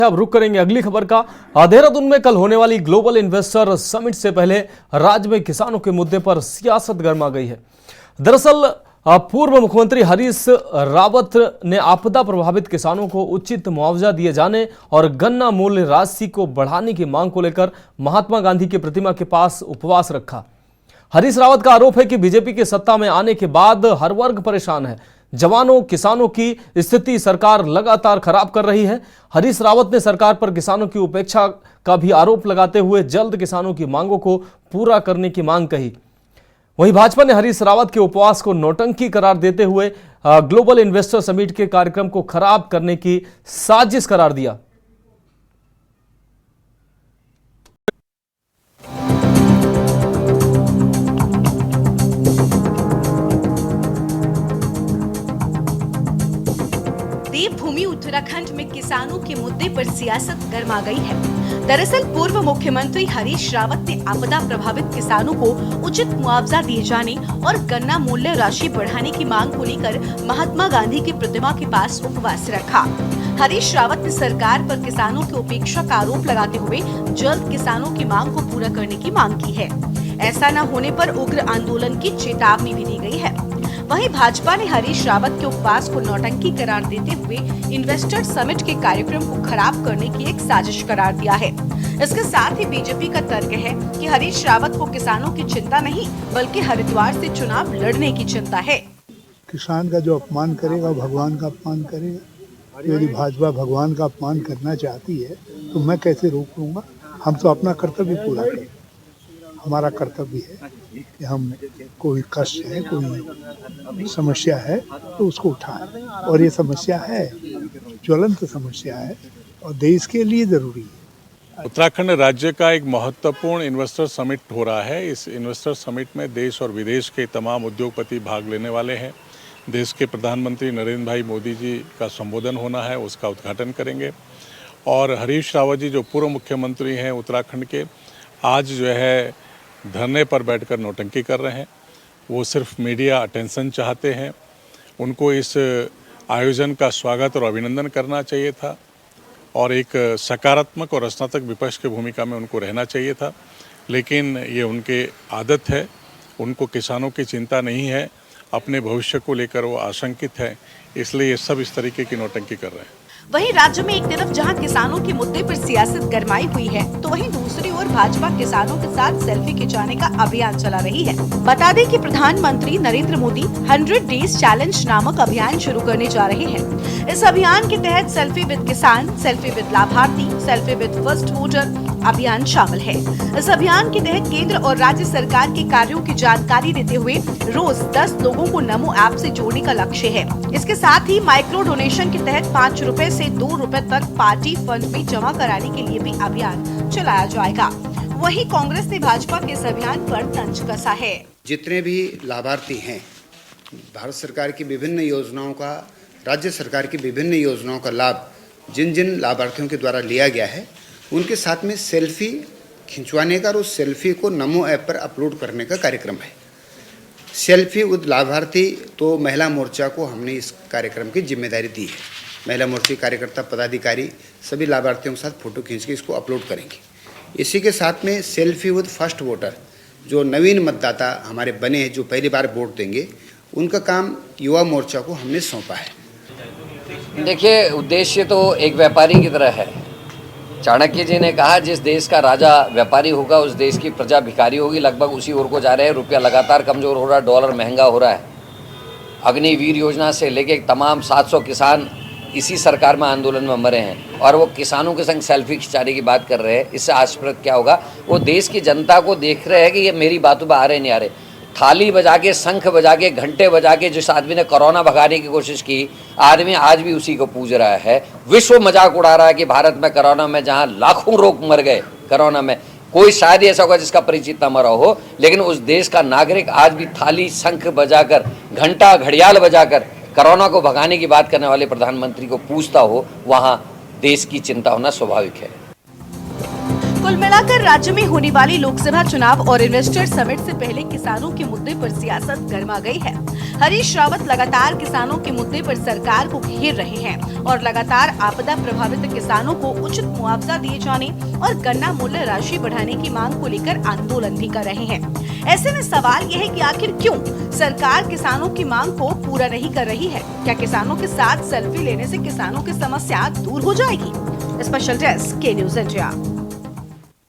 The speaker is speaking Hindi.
अब रुक करेंगे अगली खबर का। देहरादून में कल होने वाली ग्लोबल इन्वेस्टर समिट से पहले राज्य में किसानों के मुद्दे पर सियासत गर्मा गई है। दरअसल पूर्व मुख्यमंत्री हरीश रावत ने आपदा प्रभावित किसानों को उचित मुआवजा दिए जाने और गन्ना मूल्य राशि को बढ़ाने की मांग को लेकर महात्मा गांधी की प्रतिमा के पास उपवास रखा। हरीश रावत का आरोप है कि बीजेपी के सत्ता में आने के बाद हर वर्ग परेशान है। जवानों किसानों की स्थिति सरकार लगातार खराब कर रही है। हरीश रावत ने सरकार पर किसानों की उपेक्षा का भी आरोप लगाते हुए जल्द किसानों की मांगों को पूरा करने की मांग कही। वहीं भाजपा ने हरीश रावत के उपवास को नौटंकी करार देते हुए ग्लोबल इन्वेस्टर समिट के कार्यक्रम को खराब करने की साजिश करार दिया। देवभूमि उत्तराखंड में किसानों के मुद्दे पर सियासत गर्मा गई है। दरअसल पूर्व मुख्यमंत्री हरीश रावत ने आपदा प्रभावित किसानों को उचित मुआवजा दिए जाने और गन्ना मूल्य राशि बढ़ाने की मांग को लेकर महात्मा गांधी की प्रतिमा के पास उपवास रखा। हरीश रावत ने सरकार पर किसानों की उपेक्षा का आरोप लगाते हुए जल्द किसानों की मांग को पूरा करने की मांग की है। ऐसा न होने पर उग्र आंदोलन की चेतावनी भी दी गई है। वहीं भाजपा ने हरीश रावत के उपवास को नौटंकी करार देते हुए इन्वेस्टर समिट के कार्यक्रम को खराब करने की एक साजिश करार दिया है। इसके साथ ही बीजेपी का तर्क है कि हरीश रावत को किसानों की चिंता नहीं बल्कि हरिद्वार से चुनाव लड़ने की चिंता है। किसान का जो अपमान करेगा भगवान का अपमान करेगा। यदि भाजपा भगवान का अपमान करना चाहती है तो मैं कैसे रोक लूंगा। हम तो अपना कर्तव्य पूरा करें। हमारा कर्तव्य है कि हम कोई कष्ट है कोई समस्या है तो उसको उठाएं, और ये समस्या है ज्वलंत समस्या है और देश के लिए जरूरी है। उत्तराखंड राज्य का एक महत्वपूर्ण इन्वेस्टर समिट हो रहा है। इस इन्वेस्टर समिट में देश और विदेश के तमाम उद्योगपति भाग लेने वाले हैं। देश के प्रधानमंत्री नरेंद्र भाई मोदी जी का संबोधन होना है, उसका उद्घाटन करेंगे। और हरीश रावत जी जो पूर्व मुख्यमंत्री हैं उत्तराखंड के, आज जो है धरने पर बैठकर नौटंकी कर रहे हैं। वो सिर्फ मीडिया अटेंशन चाहते हैं। उनको इस आयोजन का स्वागत और अभिनंदन करना चाहिए था और एक सकारात्मक और रचनात्मक विपक्ष की भूमिका में उनको रहना चाहिए था, लेकिन ये उनके आदत है। उनको किसानों की चिंता नहीं है, अपने भविष्य को लेकर वो आशंकित है, इसलिए ये सब इस तरीके की नौटंकी कर रहे हैं। वहीं राज्य में एक तरफ जहां किसानों के मुद्दे पर सियासत गरमाई हुई है तो वहीं दूसरी ओर भाजपा किसानों के साथ सेल्फी खिंचाने का अभियान चला रही है। बता दें कि प्रधानमंत्री नरेंद्र मोदी 100 डेज चैलेंज नामक अभियान शुरू करने जा रहे हैं। इस अभियान के तहत सेल्फी विद किसान, सेल्फी विद लाभार्थी, सेल्फी विद फर्स्ट वोटर अभियान शामिल है। इस अभियान के तहत केंद्र और राज्य सरकार के कार्यों की जानकारी देते हुए रोज 10 लोगों को नमो ऐप से जोड़ने का लक्ष्य है। इसके साथ ही माइक्रो डोनेशन के तहत 5 रुपए से 2 रुपए तक पार्टी फंड में जमा कराने के लिए भी अभियान चलाया जाएगा। वहीं कांग्रेस ने भाजपा के इस अभियान पर तंज कसा है। जितने भी लाभार्थी हैं, भारत सरकार की विभिन्न योजनाओं का, राज्य सरकार की विभिन्न योजनाओं का लाभ जिन जिन लाभार्थियों के द्वारा लिया गया है, उनके साथ में सेल्फी खिंचवाने का और उस सेल्फी को नमो ऐप पर अपलोड करने का कार्यक्रम है। सेल्फी विद लाभार्थी तो महिला मोर्चा को हमने इस कार्यक्रम की जिम्मेदारी दी है। महिला मोर्चा कार्यकर्ता पदाधिकारी सभी लाभार्थियों के साथ फोटो खींच के इसको अपलोड करेंगे। इसी के साथ में सेल्फी विद फर्स्ट वोटर, जो नवीन मतदाता हमारे बने हैं, जो पहली बार वोट देंगे, उनका काम युवा मोर्चा को हमने सौंपा है। देखिए, उद्देश्य तो एक व्यापारी की तरह है। चाणक्य जी ने कहा जिस देश का राजा व्यापारी होगा उस देश की प्रजा भिखारी होगी। लगभग उसी ओर को जा रहे हैं। रुपया लगातार कमज़ोर हो रहा है, डॉलर महंगा हो रहा है। अग्निवीर योजना से लेके तमाम 700 किसान इसी सरकार में आंदोलन में मरे हैं और वो किसानों के संग सेल्फी खिंचाने की बात कर रहे हैं। इससे आश्चर्य क्या होगा, वो देश की जनता को देख रहे हैं कि ये मेरी बातों पर आ रहे नहीं आ रहे। थाली बजा के, शंख बजा के, घंटे बजा के जिस आदमी ने कोरोना भगाने की कोशिश की, आदमी आज भी उसी को पूज रहा है। विश्व मजाक उड़ा रहा है कि भारत में कोरोना में जहां लाखों लोग मर गए कोरोना में, कोई शायद ऐसा होगा जिसका परिचित न मरा हो, लेकिन उस देश का नागरिक आज भी थाली, शंख बजाकर, घंटा, घड़ियाल बजाकर कोरोना को भगाने की बात करने वाले प्रधानमंत्री को पूछता हो, वहां देश की चिंता होना स्वाभाविक है। कुल मिलाकर राज्य में होने वाली लोकसभा चुनाव और इन्वेस्टर समिट से पहले किसानों के मुद्दे पर सियासत गर्मा गई है। हरीश रावत लगातार किसानों के मुद्दे पर सरकार को घेर रहे हैं और लगातार आपदा प्रभावित किसानों को उचित मुआवजा दिए जाने और गन्ना मूल्य राशि बढ़ाने की मांग को लेकर आंदोलन भी कर रहे हैं। ऐसे में सवाल यह है कि आखिर क्यों सरकार किसानों की मांग को पूरा नहीं कर रही है? क्या किसानों के साथ सेल्फी लेने से किसानों की समस्या दूर हो जाएगी? स्पेशल डेस्क के न्यूज़ इंडिया।